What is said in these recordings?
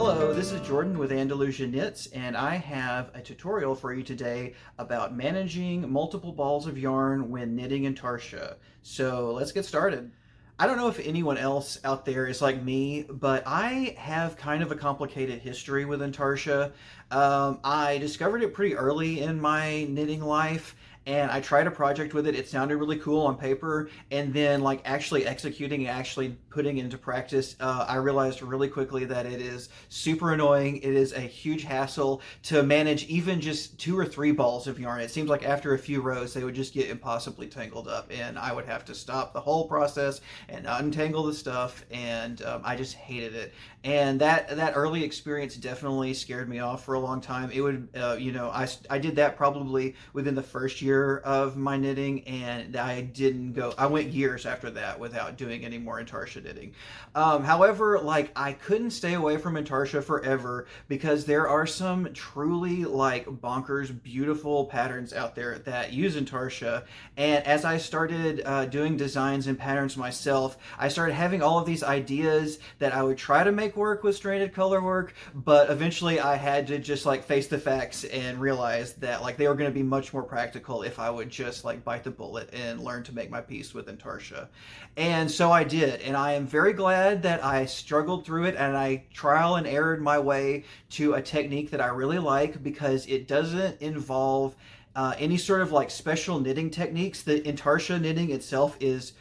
Hello, this is Jordan with Andalusia Knits, and I have a tutorial for you today about managing multiple balls of yarn when knitting Intarsia. So let's get started. I don't know if anyone else out there is like me, but I have kind of a complicated history with Intarsia. I discovered it pretty early in my knitting life, and I tried a project with it. It sounded really cool on paper, and then like actually executing, actually putting it into practice, I realized really quickly that it is super annoying. It is a huge hassle to manage even just 2 or 3 balls of yarn. It seems like after a few rows, they would just get impossibly tangled up, and I would have to stop the whole process and untangle the stuff, and I just hated it. And that early experience definitely scared me off for a long time. It would, I did that probably within the first year of my knitting, and I didn't go. I went years after that without doing any more Intarsia knitting. However, like I couldn't stay away from Intarsia forever because there are some truly like bonkers, beautiful patterns out there that use Intarsia. And as I started doing designs and patterns myself, I started having all of these ideas that I would try to make work with stranded color work, but eventually I had to just like face the facts and realize that like they were going to be much more practical if I would just like bite the bullet and learn to make my peace with Intarsia. And so I did, and I am very glad that I struggled through it and I trial and errored my way to a technique that I really like because it doesn't involve any sort of like special knitting techniques. The Intarsia knitting itself is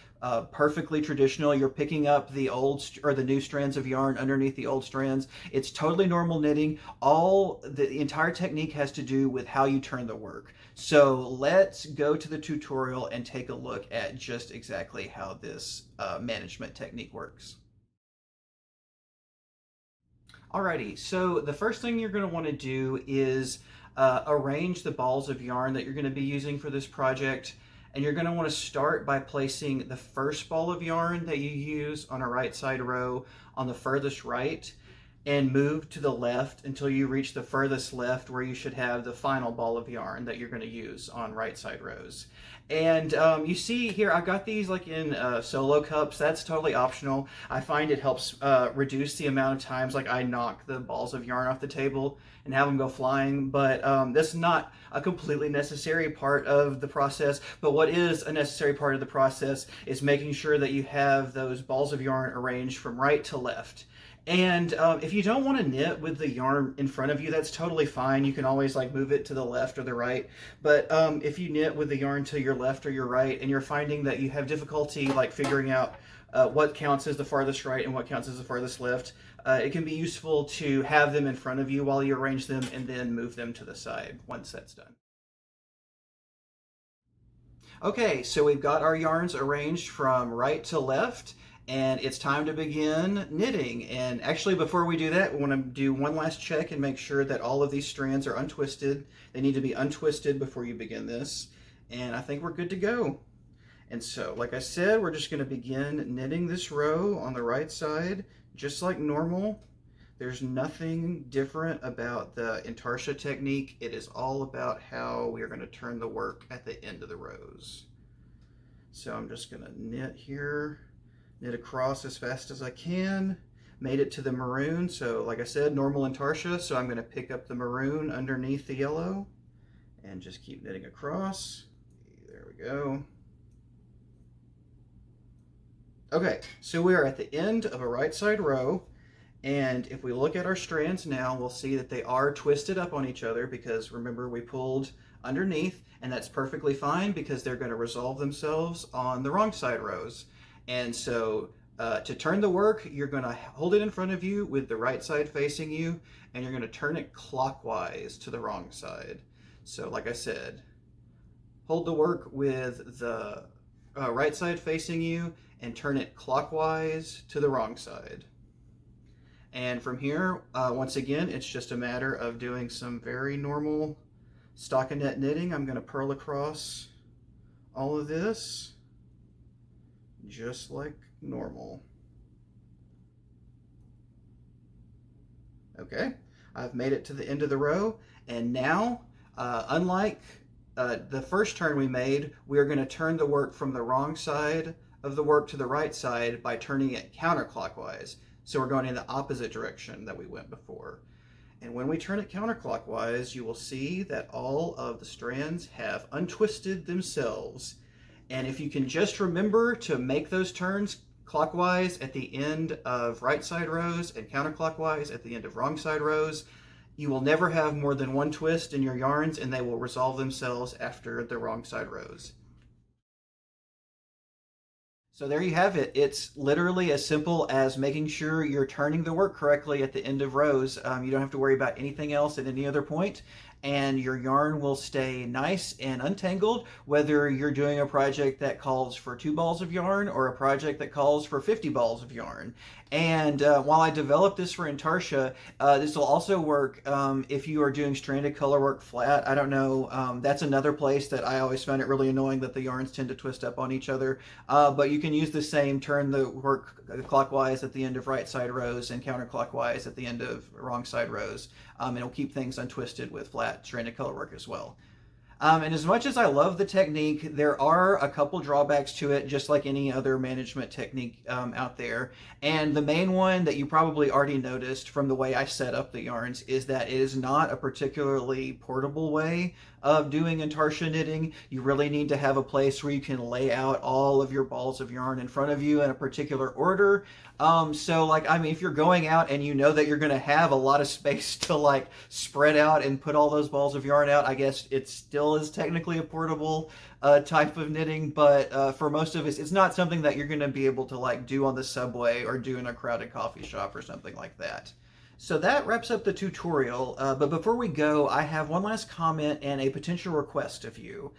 perfectly traditional. You're picking up the old or the new strands of yarn underneath the old strands. It's totally normal knitting. All the entire technique has to do with how you turn the work. So let's go to the tutorial and take a look at just exactly how this management technique works. Alrighty, so the first thing you're going to want to do is arrange the balls of yarn that you're going to be using for this project. And you're going to want to start by placing the first ball of yarn that you use on a right side row on the furthest right, and move to the left until you reach the furthest left where you should have the final ball of yarn that you're going to use on right side rows. And you see here, I've got these like in solo cups. That's totally optional. I find it helps reduce the amount of times like I knock the balls of yarn off the table and have them go flying, but that's not a completely necessary part of the process. But what is a necessary part of the process is making sure that you have those balls of yarn arranged from right to left. And if you don't want to knit with the yarn in front of you, that's totally fine. You can always like move it to the left or the right. But if you knit with the yarn to your left or your right and you're finding that you have difficulty like figuring out what counts as the farthest right and what counts as the farthest left, it can be useful to have them in front of you while you arrange them and then move them to the side once that's done. Okay, so we've got our yarns arranged from right to left, and it's time to begin knitting. And actually, before we do that, we want to do one last check and make sure that all of these strands are untwisted. They need to be untwisted before you begin this, and I think we're good to go. And so, like I said, we're just going to begin knitting this row on the right side, just like normal. There's nothing different about the Intarsia technique. It is all about how we are going to turn the work at the end of the rows. So I'm just going to knit here, knit across as fast as I can. Made it to the maroon, so like I said, normal Intarsia, so I'm going to pick up the maroon underneath the yellow and just keep knitting across. There we go. Okay, so we are at the end of a right side row. And if we look at our strands now, we'll see that they are twisted up on each other because remember we pulled underneath, and that's perfectly fine because they're going to resolve themselves on the wrong side rows. And so to turn the work, you're going to hold it in front of you with the right side facing you, and you're going to turn it clockwise to the wrong side. So like I said, hold the work with the right side facing you and turn it clockwise to the wrong side. And from here, once again, it's just a matter of doing some very normal stockinette knitting. I'm going to purl across all of this, just like normal. Okay, I've made it to the end of the row, and now, unlike the first turn we made, we're going to turn the work from the wrong side of the work to the right side by turning it counterclockwise. So we're going in the opposite direction that we went before. And when we turn it counterclockwise, you will see that all of the strands have untwisted themselves. And if you can just remember to make those turns clockwise at the end of right side rows and counterclockwise at the end of wrong side rows, you will never have more than one twist in your yarns, and they will resolve themselves after the wrong side rows. So there you have it. It's literally as simple as making sure you're turning the work correctly at the end of rows. You don't have to worry about anything else at any other point, and your yarn will stay nice and untangled, whether you're doing a project that calls for 2 balls of yarn or a project that calls for 50 balls of yarn. And while I developed this for Intarsia, this will also work if you are doing stranded color work flat. I don't know, that's another place that I always found it really annoying that the yarns tend to twist up on each other. But you can use the same, turn the work clockwise at the end of right side rows and counterclockwise at the end of wrong side rows. And it'll keep things untwisted with flat stranded color work as well. And as much as I love the technique, there are a couple drawbacks to it, just like any other management technique out there. And the main one that you probably already noticed from the way I set up the yarns is that it is not a particularly portable way of doing Intarsia knitting. You really need to have a place where you can lay out all of your balls of yarn in front of you in a particular order. So like, I mean, if you're going out and you know that you're going to have a lot of space to like spread out and put all those balls of yarn out, I guess it still is technically a portable type of knitting, but for most of us, it's not something that you're going to be able to like do on the subway or do in a crowded coffee shop or something like that. So that wraps up the tutorial, but before we go, I have one last comment and a potential request of you.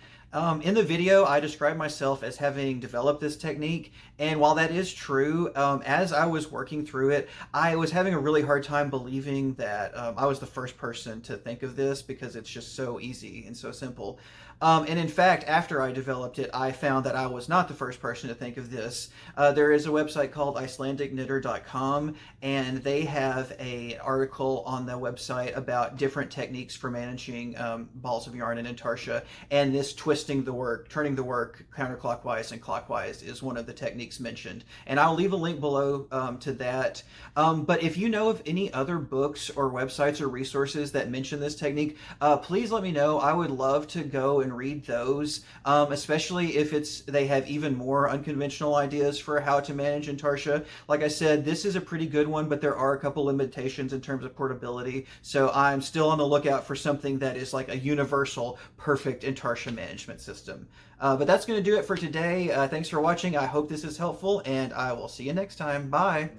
In the video, I described myself as having developed this technique, and while that is true, as I was working through it, I was having a really hard time believing that I was the first person to think of this because it's just so easy and so simple. And in fact, after I developed it, I found that I was not the first person to think of this. There is a website called IcelandicKnitter.com, and they have an article on the website about different techniques for managing balls of yarn in Intarsia, and this twisting the work, turning the work counterclockwise and clockwise is one of the techniques mentioned. And I'll leave a link below to that. But if you know of any other books or websites or resources that mention this technique, please let me know. I would love to go and read those, especially if they have even more unconventional ideas for how to manage Intarsia. Like I said, this is a pretty good one, but there are a couple limitations in terms of portability, so I'm still on the lookout for something that is like a universal, perfect Intarsia management system. But that's going to do it for today. Thanks for watching. I hope this is helpful, and I will see you next time. Bye!